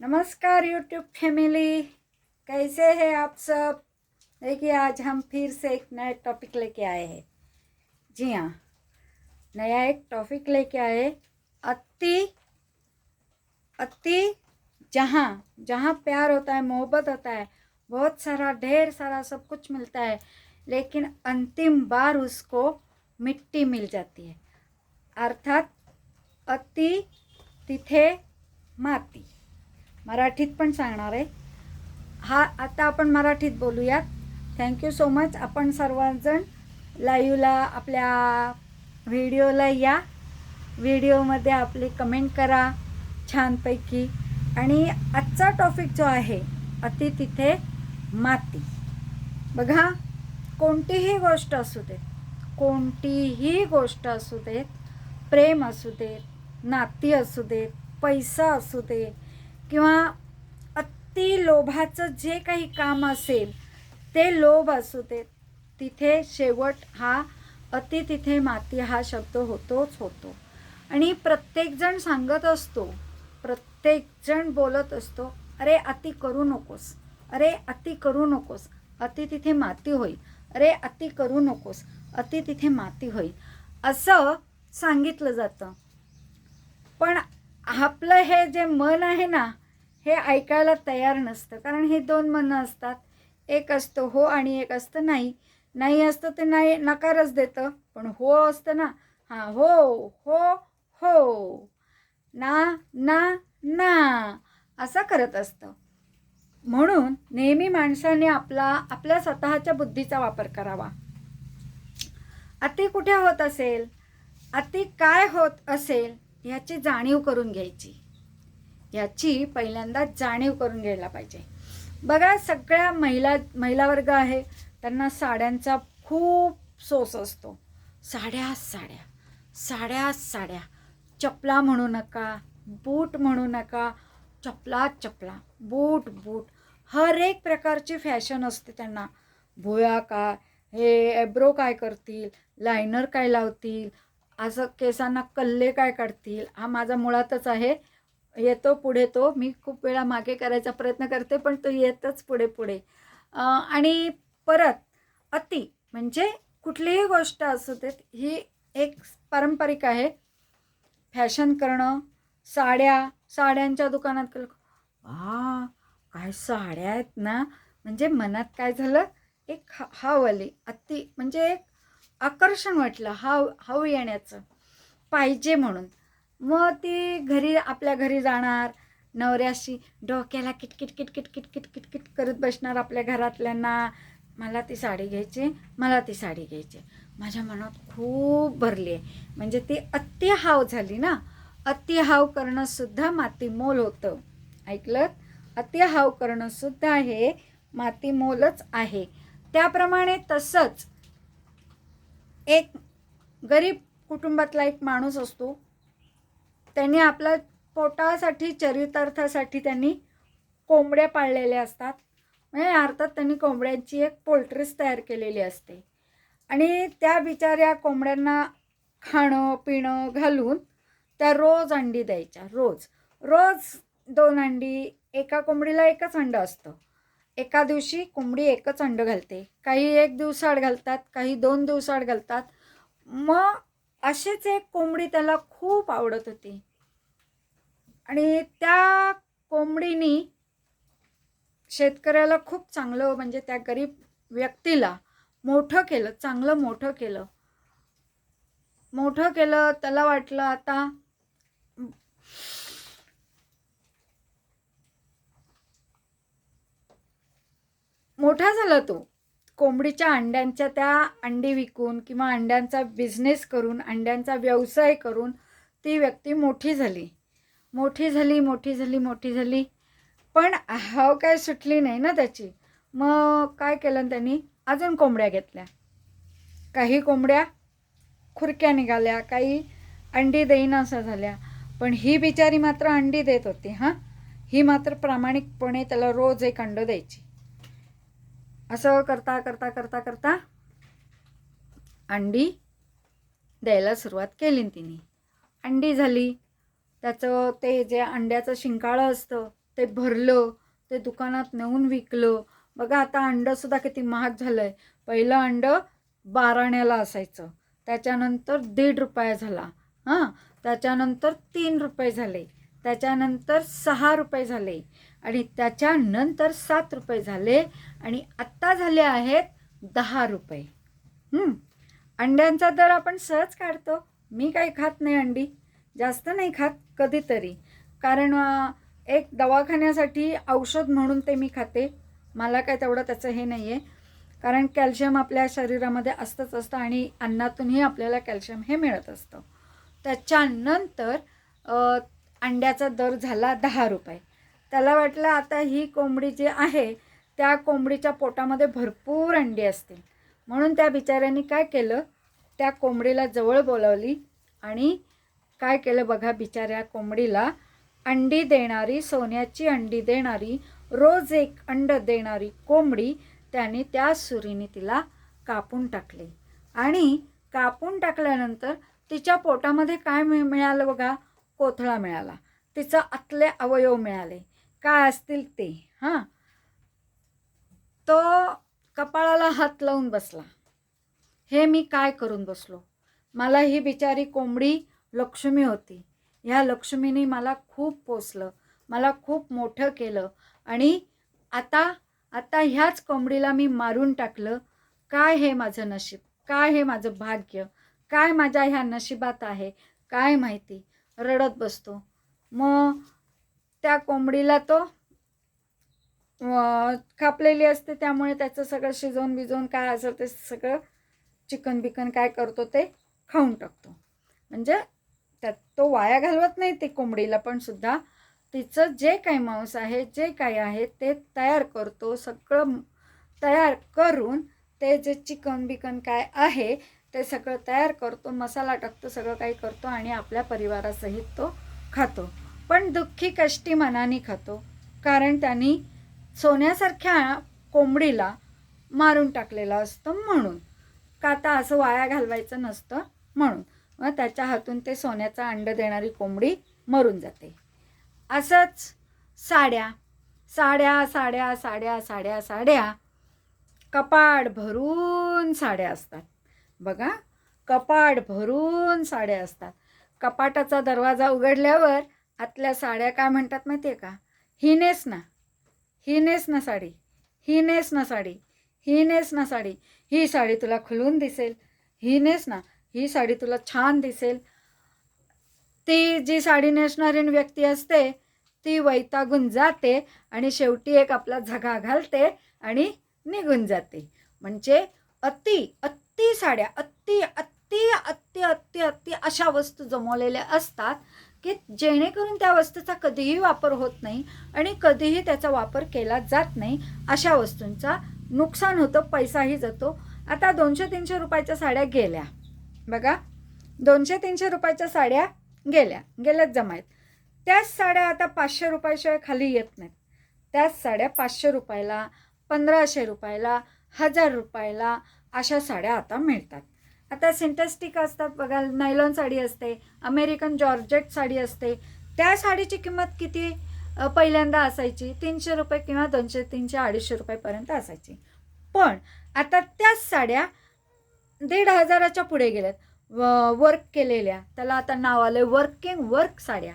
नमस्कार YouTube family, कैसे हैं आप सब। देखिए आज हम फिर से एक नया टॉपिक लेके आए हैं। जी हाँ, नया एक टॉपिक लेके आए। अति अति जहाँ जहाँ प्यार होता है, मोहब्बत होता है, बहुत सारा ढेर सारा सब कुछ मिलता है, लेकिन अंतिम बार उसको मिट्टी मिल जाती है। अर्थात अति तिथे माती। मराठीत पण सांगणार आहे। हा आता आपण मराठीत बोलूयात। Thank you so much. आपण सर्वजण लाईव्हला आपल्या व्हिडिओला या, व्हिडिओमध्ये आपली कमेंट करा छानपैकी। आणि आजचा टॉपिक जो आहे अति तिथे माती। बघा, कोणतीही गोष्ट असू दे, कोणतीही गोष्ट असू दे, प्रेम असू दे, नाती असू दे, पैसा असू दे, किंवा अति लोभाचं जे काही काम असेल ते लोभ असू दे, तिथे शेवट हा अति तिथे माती हा शब्द होतोच होतो। आणि प्रत्येकजण सांगत असतो, प्रत्येकजण बोलत असतो, अरे अति करू नकोस, अरे अति करू नकोस, अति तिथे माती होईल, अरे अति करू नकोस, अति तिथे माती होईल, असं सांगितलं जातं। पण आपलं हे जे मन आहे ना, हे ऐकायला तयार नसतं। कारण हे दोन मनं असतात, एक असतं हो आणि एक असतं नाही। नाही असतं ते नाही, नकारच देतं। पण हो असतं ना, हां हो हो हो, ना ना ना, असं करत असतं। म्हणून नेहमी माणसाने आपल्या स्वतःच्या बुद्धीचा वापर करावा। अति कुठे होत असेल, अति काय होत असेल याची जाणीव करून घ्यायची, याची पहिल्यांदा जाणीव करून घ्यायला पाहिजे। बघा, सगळ्या महिला वर्ग आहे, त्यांना साड्यांचा खूप सोस असतो। साड्या साड्या साड्या साड्या, चपला म्हणू नका, बूट म्हणू नका, चपला चपला, बूट बूट, हर एक प्रकारची फॅशन असते त्यांना। भुया काय, हे एब्रो काय करतील, लायनर काय लावतील, असं केसांना कल्ले काय काढतील। हा माझा मुळातच आहे, येतो पुढे तो। मी खूप वेळा मागे करायचा प्रयत्न करते, पण तो येतच पुढे पुढे। आणि परत अति म्हणजे कुठलीही गोष्ट असू दे, ही एक पारंपरिक आहे। फॅशन करणं, साड्यांच्या दुकानात गेलं, वा काय साड्या आहेत ना, म्हणजे मनात काय झालं, एक हाव आली, अति म्हणजे एक आकर्षण वाटलं, हाव येण्याचं पाहिजे म्हणून। मग ती घरी, आपल्या घरी जाणार, नवऱ्याशी डोक्याला किटकिट किटकिट किटकिट किटकिट करत बसणार आपल्या घरातल्यांना, मला ती साडी घ्यायची, मला ती साडी घ्यायची। माझ्या मनात खूप भरली आहे, म्हणजे ती अति हाव झाली ना। अति हाव करणं सुद्धा मातीमोल होतं, ऐकलं? अति हाव करणं सुद्धा हे मातीमोलच आहे। त्याप्रमाणे तसंच एक गरीब कुटुंबातला एक माणूस असतो, त्यांनी आपल्या पोटासाठी, चरितार्थासाठी त्यांनी कोंबड्या पाळलेल्या असतात। म्हणजे अर्थात त्यांनी कोंबड्यांची एक पोल्ट्रीच तयार केलेली असते। आणि त्या बिचाऱ्या कोंबड्यांना खाणं पिणं घालून त्या रोज अंडी द्यायच्या, रोज रोज 2 अंडी। एका कोंबडीला एकच अंडं असतं, एका दिवशी कोंबडी एकच अंडं घालते, काही 1 दिवसाआड घालतात, काही 2 दिवसाआड घालतात। मग अशीच एक कोंबडी त्याला खूप आवडत होती, आणि त्या कोंबडीनी शेतकऱ्याला खूप चांगलं, म्हणजे त्या गरीब व्यक्तीला मोठं केलं, चांगलं मोठं केलं। मोठं केलं, त्याला वाटलं आता मोठा झाला तो। कोंबडीच्या अंड्यांच्या त्या अंडी विकून किंवा अंड्यांचा बिझनेस करून, अंड्यांचा व्यवसाय करून ती व्यक्ती मोठी झाली, मोठी झाली, मोठी झाली, मोठी झाली। पण हाव काय सुटली नाही ना त्याची। मग काय केलं त्यांनी, अजून कोंबड्या घेतल्या। काही कोंबड्या खुरक्या निघाल्या, काही अंडी देईनाशा झाल्या, पण ही बिचारी मात्र अंडी देत होती। हां, ही मात्र प्रामाणिकपणे त्याला रोज एक अंडं द्यायची। असं करता करता करता करता अंडी द्यायला सुरुवात केली तिने। अंडी झाली, त्याचं ते जे अंड्याचं शिंकाळं असतं ते भरलं, ते दुकानात नेऊन विकलं. बघा आता अंडंसुद्धा किती महाग झालं आहे. पहिलं अंडं 12 आण्याला असायचं, त्याच्यानंतर ₹1.5 झाला, हां, त्याच्यानंतर ₹3 झाले, त्याच्यानंतर ₹6 झाले आणि त्याच्यानंतर ₹7 झाले आणि आत्ता झाले आहेत ₹10. अंड्यांचा दर आपण सहज काढतो. मी काही खात नाही अंडी, जास्त नाही खात, कधीतरी. कारण एक दवाखान्यासाठी औषध म्हणून ते मी खाते. मला काय तेवढं त्याचं हे नाही आहे, कारण कॅल्शियम आपल्या शरीरामध्ये असतं आणि अन्नातूनही आपल्याला कॅल्शियम हे मिळत असतं. त्याच्यानंतर अंड्याचा दर झाला ₹10. त्याला वाटलं आता ही कोंबडी जी आहे त्या कोंबडीच्या पोटामध्ये भरपूर अंडी असतील, म्हणून त्या बिचाऱ्यांनी काय केलं, त्या कोंबडीला जवळ बोलावली आणि काय केलं बघा, बिचाऱ्या कोंबडीला अंडी देणारी, सोन्याची अंडी देणारी, रोज एक अंड देणारी कोंबडी त्याने त्या सुरीने तिला कापून टाकले. आणि कापून टाकल्यानंतर तिच्या पोटामध्ये काय मिळालं बघा, कोथळा मिळाला. तिचं आतले अवयव मिळाले, काय असतील ते. हां, तो कपाळाला हात लावून बसला, हे मी काय करून बसलो. मला ही बिचारी कोंबडी लक्ष्मी होती. ह्या लक्ष्मीने मला खूप पोसलं, मला खूप मोठं केलं आणि आता ह्याच कोंबडीला मी मारून टाकलं. काय हे माझं नशीब, काय हे माझं भाग्य, काय माझ्या ह्या नशिबात आहे काय माहिती. रडत बसतो. मग त्या कोंबडीला तो कापलेली असते, त्यामुळे त्याचं सगळं शिजवून बिजवून काय असेल ते सगळं चिकन बिकन काय करतो ते खाऊन टाकतो. म्हणजे त्यात तो वाया घालवत नाही ते कोंबडीला, पण सुद्धा तिचं जे काही मांस आहे, जे काही आहे ते तयार करतो. सगळं तयार करून ते जे चिकन बिकन काय आहे ते सगळं तयार करतो, मसाला टाकतो, सगळं काही करतो आणि आपल्या परिवारासहित तो खातो. पण दुःखी कष्टी मनाने खातो, कारण त्यांनी सोन्यासारख्या कोंबडीला मारून टाकलेलं असतं म्हणून. का आता असं वाया घालवायचं नसतं म्हणून. मग त्याच्या हातून ते सोन्याचा अंड देणारी कोंबडी मरून जाते. असंच साड्या साड्या साड्या साड्या साड्या साड्या कपाट भरून साड्या असतात बघा, कपाट भरून साड्या असतात. कपाटाचा दरवाजा उघडल्यावर आतल्या साड्या काय म्हणतात माहिती आहे का, ही नेस ना, ही नेस ना साडी, ही नेस ना साडी, ही नेस ना साडी, ही साडी तुला खुलून दिसेल, ही नेस ना, ही साडी तुला छान दिसेल. ती जी साडी नेसणारी व्यक्ती असते ती वैतागून जाते आणि शेवटी एक आपला झगा घालते आणि निघून जाते. म्हणजे अति अति साड्या, अति अति अति अति अति अशा वस्तू जमवलेल्या असतात की जेणेकरून त्या वस्तूचा कधीही वापर होत नाही आणि कधीही त्याचा वापर केला जात नाही. अशा वस्तूंचा नुकसान होतं, पैसाही जातो. आता 200-300 रुपयाच्या साड्या गेल्या बघा, 200-300 रुपयाच्या साड्या गेल्याच जमायत. त्याच साड्या आता 500 रुपयाशिवाय खाली येत नाहीत. त्याच साड्या 500 रुपयाला, 1500 रुपयाला, 1000 रुपयाला अशा साड्या आता मिळतात. आता सिंथेटिक असतात बघा, नायलॉन साडी असते, अमेरिकन जॉर्जेट साडी असते. त्या साडीची किंमत किती पहिल्यांदा असायची, 300 रुपये किंवा 200, 300, 250 रुपयेपर्यंत असायची. पण आता त्याच साड्या 1500च्या पुढे गेल्यात, वर्क केलेल्या. त्याला आता नाव आलं वर्क साड्या.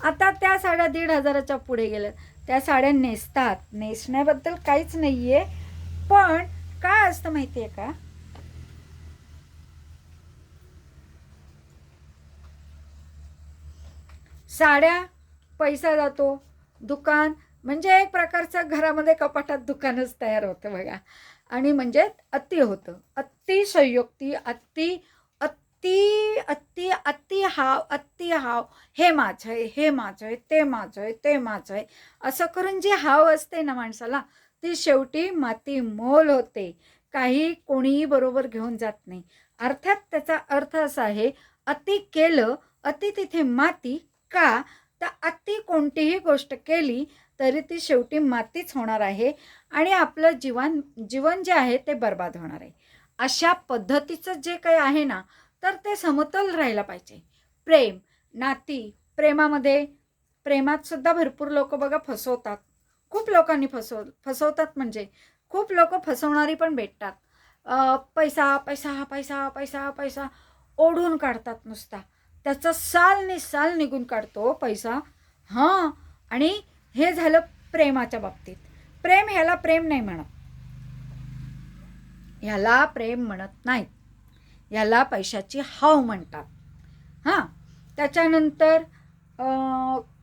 आता त्या साड्या 1500च्या पुढे गेल्यात. त्या साड्या नेसतात, नेसण्याबद्दल काहीच नाही आहे. पण काय असतं माहिती आहे का, साड्या पैसा जातो, दुकान म्हणजे एक प्रकारचं घरामध्ये कपाटात दुकानच तयार होतं बघा. आणि म्हणजे अति होतं, अतिशयोक्ती, अति अति अति अति हाव, अति हाव, हे माझं आहे, हे माझं आहे, ते माझं आहे, ते माझं आहे, असं करून जी हाव असते ना माणसाला, ती शेवटी माती मोल होते. काही कोणीही बरोबर घेऊन जात नाही. अर्थात त्याचा अर्थ असा आहे, अति केलं, अति तिथे माती. का तर अति कोणतीही गोष्ट केली तरी ती शेवटी मातीच होणार आहे आणि आपलं जीवन जे आहे ते बर्बाद होणार आहे. अशा पद्धतीचं जे काही आहे ना, तर ते समतोल राहायला पाहिजे. प्रेम, नाती, प्रेमामध्ये प्रेमात सुद्धा भरपूर लोक बघा फसवतात. खूप लोकांनी फसवतात म्हणजे खूप लोक फसवणारी पण भेटतात. पैसा पैसा पैसा पैसा पैसा ओढून काढतात नुसता. त्याचं साल निघून काढतो पैसा. हां, आणि हे झालं प्रेमाच्या बाबतीत. प्रेम ह्याला प्रेम नाही म्हणत, ह्याला प्रेम म्हणत नाहीत, ह्याला पैशाची हाव म्हणतात. हां, त्याच्यानंतर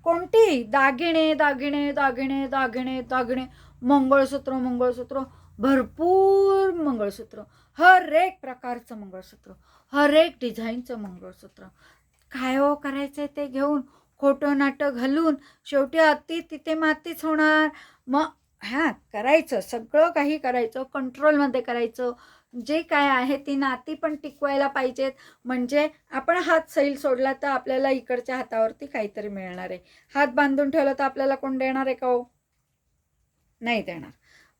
कोणती दागिने दागिने दागिने दागिने दागिने, मंगळसूत्र मंगळसूत्र, भरपूर मंगळसूत्र, हर एक प्रकारचं मंगळसूत्र, हर एक डिझाईनचं मंगळसूत्र. काय हो करायचं ते घेऊन, खोटं नाटं घालून शेवटी अति तिथे मातीच होणार. मग करायचं, सगळं काही करायचं, कंट्रोलमध्ये करायचं. जे काय आहे ती नाती पण टिकवायला पाहिजेत. म्हणजे आपण हात सैल सोडला तर आपल्याला इकडच्या हातावरती काहीतरी मिळणार आहे. हात बांधून ठेवला तर आपल्याला कोण देणार आहे का हो? नाही देणार.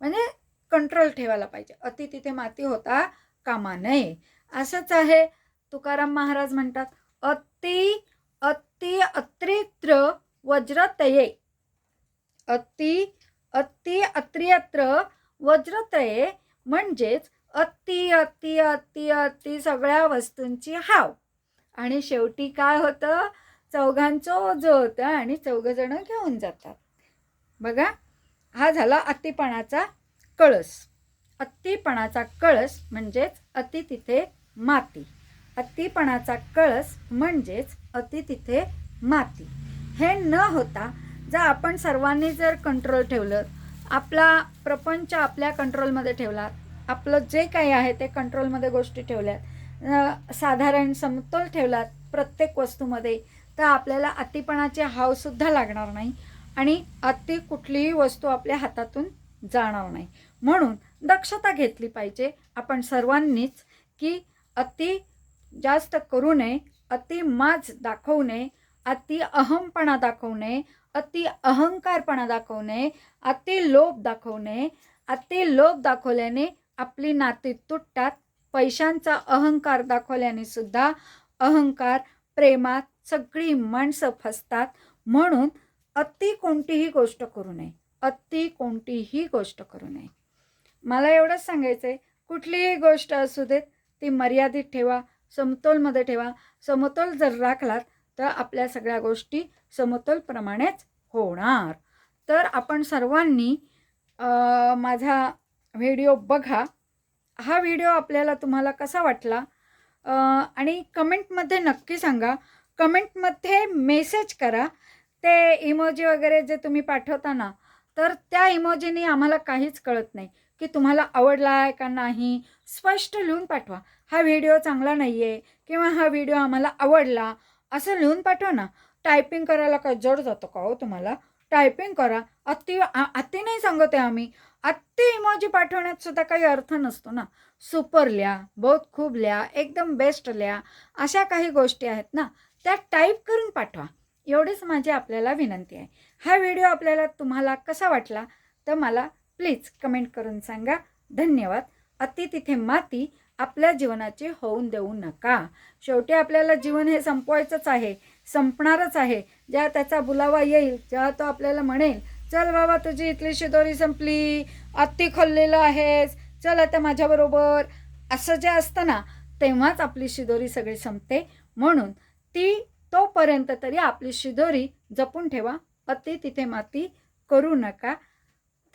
म्हणजे कंट्रोल ठेवायला पाहिजे. अति तिथे माती होता कामा नये. असंच आहे. तुकाराम महाराज म्हणतात, अति अति अत्रित्र वज्रतये, अति अति अत्रियत्र वज्रतये, म्हणजेच अति अति अति अति सगळ्या वस्तूंची हाव. आणि शेवटी काय होतं, चौघांचं ओझं होतं आणि चौघजण घेऊन जातात. बघा, हा झाला अतिपणाचा कळस. अतिपणाचा कळस म्हणजेच अति तिथे माती. अतिपणाचा कळस म्हणजेच अति तिथे माती. हे न होता जर आपण सर्वांनी जर कंट्रोल ठेवलं, आपला प्रपंच आपल्या कंट्रोलमध्ये ठेवला, आपलं जे काही आहे ते कंट्रोलमध्ये गोष्टी ठेवल्यात, साधारण समतोल ठेवलात प्रत्येक वस्तूमध्ये, तर आपल्याला अतिपणाची हावसुद्धा लागणार नाही आणि अति कुठलीही वस्तू आपल्या हातातून जाणार नाही. म्हणून दक्षता घेतली पाहिजे आपण सर्वांनीच की अति जास्त करू नये, अति माज दाखवू नये, अति अहमपणा दाखवू नये, अति अहंकारपणा दाखवू नये, अति लोभ दाखवू नये. अति लोभ दाखवल्याने आपली नाती तुटतात. पैशांचा अहंकार दाखवल्याने सुद्धा अहंकार, प्रेमात सगळी माणसं फसतात. म्हणून अति कोणतीही गोष्ट करू नये, अति कोणतीही गोष्ट करू नये. मला एवढंच सांगायचं आहे, कुठलीही गोष्ट असू देत ती मर्यादित ठेवा, समतोलमध्ये ठेवा. समतोल जर राखलात तर आपल्या सगळ्या गोष्टी समतोलप्रमाणेच होणार. तर आपण सर्वांनी माझा व्हिडिओ बघा. हा व्हिडिओ आपल्याला तुम्हाला कसा वाटला आणि कमेंटमध्ये नक्की सांगा. कमेंटमध्ये मेसेज करा. ते इमोजी वगैरे जे तुम्ही पाठवता ना, तर त्या इमोजीनी आम्हाला काहीच कळत नाही की तुम्हाला आवडला आहे का नाही. स्पष्ट लिहून पाठवा, हा व्हिडिओ चांगला नाही आहे किंवा हा व्हिडिओ आम्हाला आवडला, असं लिहून पाठवा ना. टायपिंग करायला काय जड जातं का हो तुम्हाला? टायपिंग करा. अति नाही सांगते आम्ही, अति इमोजी पाठवण्यात सुद्धा काही अर्थ नसतो ना. सुपर लिहा, बहुत खूप लिहा, एकदम बेस्ट लिहा, अशा काही गोष्टी आहेत ना, त्या टाईप करून पाठवा. एवढीच माझी आपल्याला विनंती आहे. हा व्हिडिओ आपल्याला तुम्हाला कसा वाटला तर मला प्लीज कमेंट करून सांगा. धन्यवाद. अति तिथे माती आपल्या जीवनाची होऊन देऊ नका. शेवटी आपल्याला जीवन हे संपवायचंच आहे, संपणारच आहे. जेव्हा त्याचा बुलावा येईल, जेव्हा तो आपल्याला म्हणेल, चल बाबा तुझी इथली शिदोरी संपली, अति खोललेलं आहेस, चल आता माझ्याबरोबर, असं जे असतं ना, तेव्हाच आपली शिदोरी सगळी संपते. म्हणून तोपर्यंत तरी आपली शिदोरी जपून ठेवा. अति तिथे माती करू नका.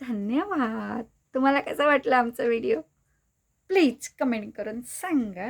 धन्यवाद. तुम्हाला कसा वाटला आमचा व्हिडिओ? प्लीज कमेंट करून सांगा.